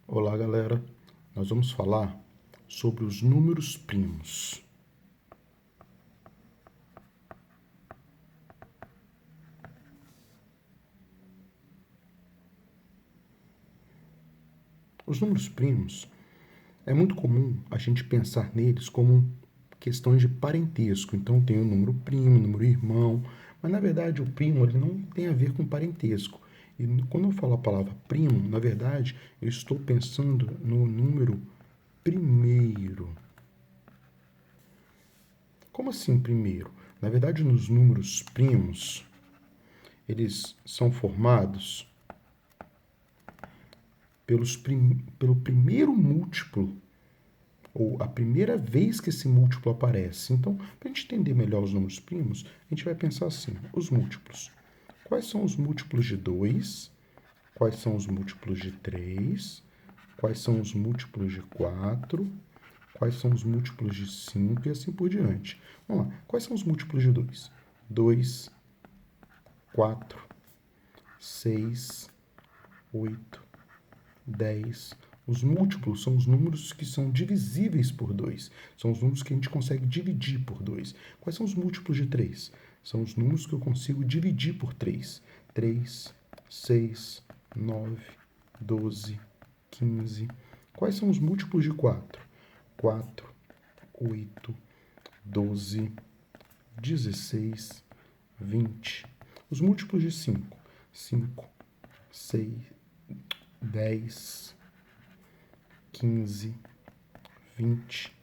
Olá, galera. Nós vamos falar sobre os números primos. Os números primos, é muito comum a gente pensar neles como questões de parentesco. Então, tem o número primo, o número irmão, mas na verdade o primo ele não tem a ver com parentesco. E quando eu falo a palavra primo, na verdade, eu estou pensando no número primeiro. Como assim primeiro? Na verdade, nos números primos, eles são formados pelo primeiro múltiplo, ou a primeira vez que esse múltiplo aparece. Então, para a gente entender melhor os números primos, a gente vai pensar assim, os múltiplos. Quais são os múltiplos de 2? Quais são os múltiplos de 3? Quais são os múltiplos de 4? Quais são os múltiplos de 5 e assim por diante. Vamos lá. Quais são os múltiplos de 2? 2, 4, 6, 8, 10. Os múltiplos são os números que são divisíveis por 2. São os números que a gente consegue dividir por 2. Quais são os múltiplos de 3? São os números que eu consigo dividir por 3. 3, 6, 9, 12, 15. Quais são os múltiplos de 4? 4, 8, 12, 16, 20. Os múltiplos de 5? 5, 6, 10, 15, 20,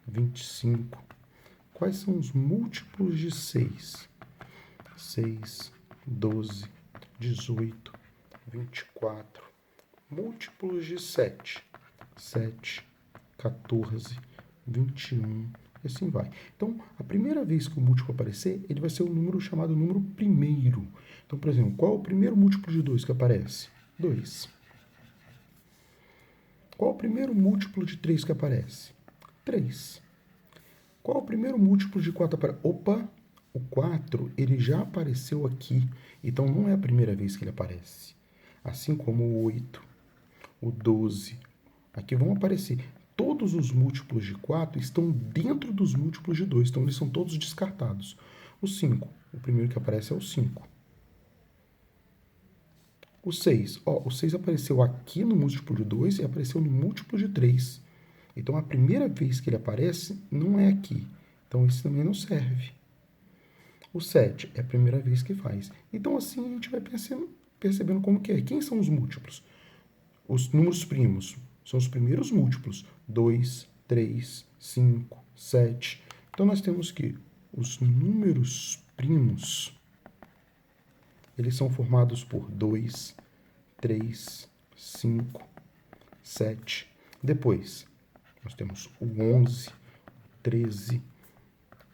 25. Quais são os múltiplos de 6? 6, 12, 18, 24. Múltiplos de 7? 7, 14, 21, e assim vai. Então, a primeira vez que o múltiplo aparecer, ele vai ser o número chamado número primeiro. Então, por exemplo, qual é o primeiro múltiplo de 2 que aparece? 2. Qual é o primeiro múltiplo de 3 que aparece? 3. Qual é o primeiro múltiplo de 4 que aparece? Opa, o 4 ele já apareceu aqui, então não é a primeira vez que ele aparece. Assim como o 8, o 12, aqui vão aparecer. Todos os múltiplos de 4 estão dentro dos múltiplos de 2, então eles são todos descartados. O 5, o primeiro que aparece é o 5. O 6, o 6 apareceu aqui no múltiplo de 2 e apareceu no múltiplo de 3. Então, a primeira vez que ele aparece não é aqui. Então, esse também não serve. O 7 é a primeira vez que faz. Então, assim, a gente vai percebendo como que é. Quem são os múltiplos? Os números primos são os primeiros múltiplos. 2, 3, 5, 7. Então, nós temos que os números primos, eles são formados por 2, 3, 5, 7. Depois, nós temos o 11, o 13,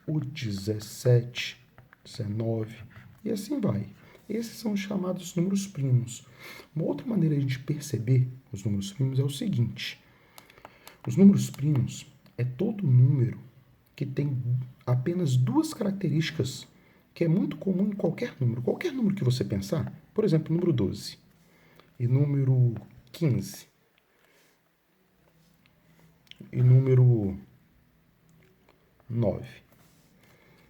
o 17, 19 e assim vai. Esses são os chamados números primos. Uma outra maneira de a gente perceber os números primos é o seguinte. Os números primos é todo número que tem apenas duas características que é muito comum em qualquer número. Qualquer número que você pensar, por exemplo, número 12 e número 15 e número 9.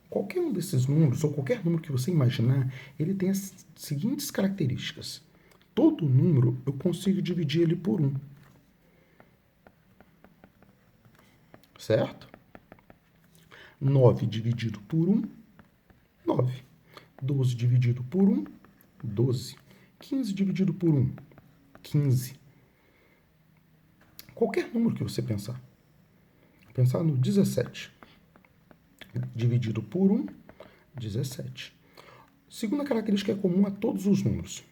Qualquer um desses números, ou qualquer número que você imaginar, ele tem as seguintes características. Todo número eu consigo dividir ele por 1. Certo? 9 dividido por 1, 9. 12 dividido por 1, 12. 15 dividido por 1, 15. Qualquer número que você pensar. Pensar no 17. Dividido por 1, 17. Segunda característica é comum a todos os números.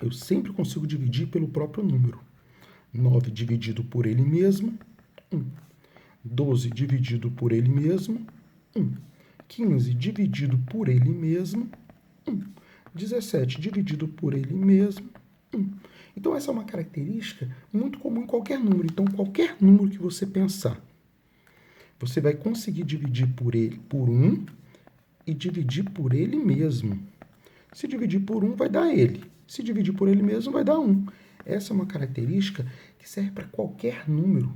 Eu sempre consigo dividir pelo próprio número. 9 dividido por ele mesmo, 1. 12 dividido por ele mesmo, 1. 15 dividido por ele mesmo, 1. 17 dividido por ele mesmo, 1. Então, essa é uma característica muito comum em qualquer número. Então, qualquer número que você pensar, você vai conseguir dividir por 1 e dividir por ele mesmo. Se dividir por 1, vai dar ele. Se dividir por ele mesmo, vai dar 1. Essa é uma característica que serve para qualquer número,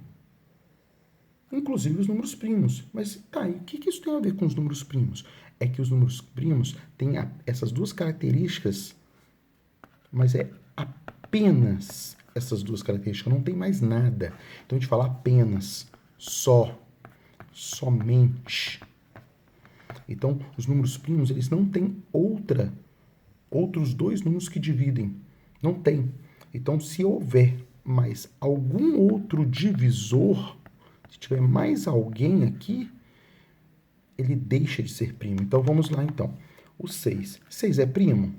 inclusive os números primos. Mas tá, e o que isso tem a ver com os números primos? É que os números primos têm essas duas características, mas é apenas essas duas características, não tem mais nada. Então a gente fala apenas, só, somente. Então os números primos, eles não têm outros dois números que dividem. Não tem. Então se houver mais algum outro divisor, se tiver mais alguém aqui, ele deixa de ser primo. Então vamos lá então. O 6. 6 é primo?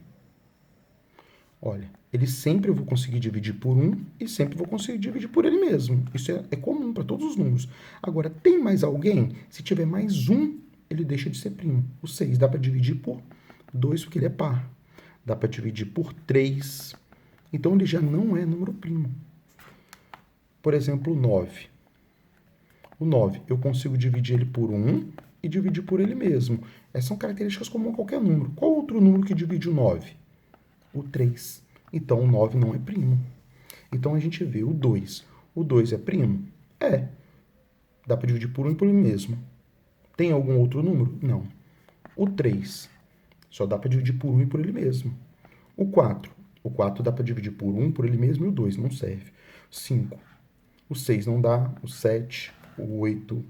Olha, ele sempre eu vou conseguir dividir por 1 e sempre vou conseguir dividir por ele mesmo. Isso é comum para todos os números. Agora, tem mais alguém? Se tiver mais um, ele deixa de ser primo. O 6 dá para dividir por 2 porque ele é par. Dá para dividir por 3. Então, ele já não é número primo. Por exemplo, o 9. O 9, eu consigo dividir ele por 1 e dividir por ele mesmo. Essas são características comuns a qualquer número. Qual outro número que divide o 9? O 3. Então, o 9 não é primo. Então, a gente vê o 2. O 2 é primo? É. Dá para dividir por 1 e por ele mesmo. Tem algum outro número? Não. O 3. Só dá para dividir por 1 e por ele mesmo. O 4. O 4 dá para dividir por 1, por ele mesmo, e o 2 não serve. 5. O 6 não dá. O 7. O 8.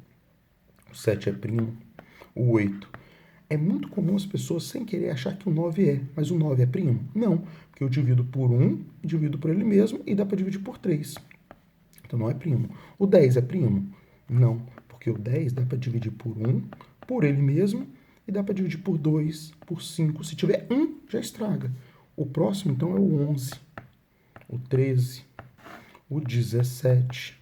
O 7 é primo. O 8. É muito comum as pessoas, sem querer, achar que o 9 é. Mas o 9 é primo? Não. Porque eu divido por 1, divido por ele mesmo e dá para dividir por 3. Então não é primo. O 10 é primo? Não. Porque o 10 dá para dividir por 1, por ele mesmo, e dá para dividir por 2, por 5. Se tiver 1, já estraga. O próximo, então, é o 11, o 13, o 17,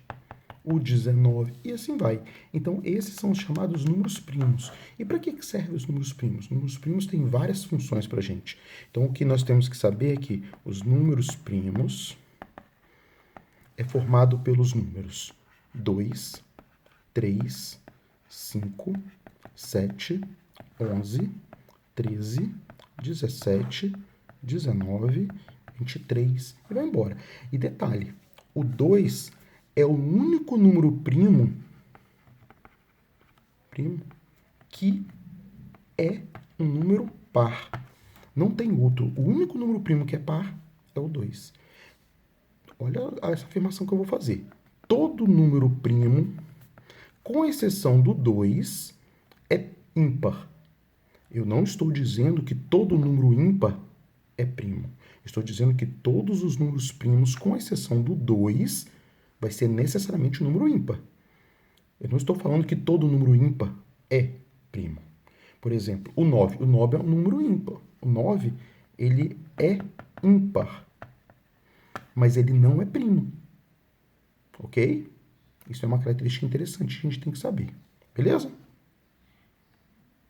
o 19 e assim vai. Então, esses são os chamados números primos. E para que servem os números primos? Os números primos têm várias funções para a gente. Então, o que nós temos que saber é que os números primos é formado pelos números 2, 3, 5, 7, 11, 13, 17, 19, 23 e vai embora. E detalhe, o 2 é o único número primo que é um número par. Não tem outro. O único número primo que é par é o 2. Olha essa afirmação que eu vou fazer. Todo número primo, com exceção do 2, é ímpar. Eu não estou dizendo que todo número ímpar é primo. Estou dizendo que todos os números primos, com exceção do 2, vai ser necessariamente um número ímpar. Eu não estou falando que todo número ímpar é primo. Por exemplo, o 9. O 9 é um número ímpar. O 9, ele é ímpar, mas ele não é primo. Ok? Isso é uma característica interessante que a gente tem que saber. Beleza?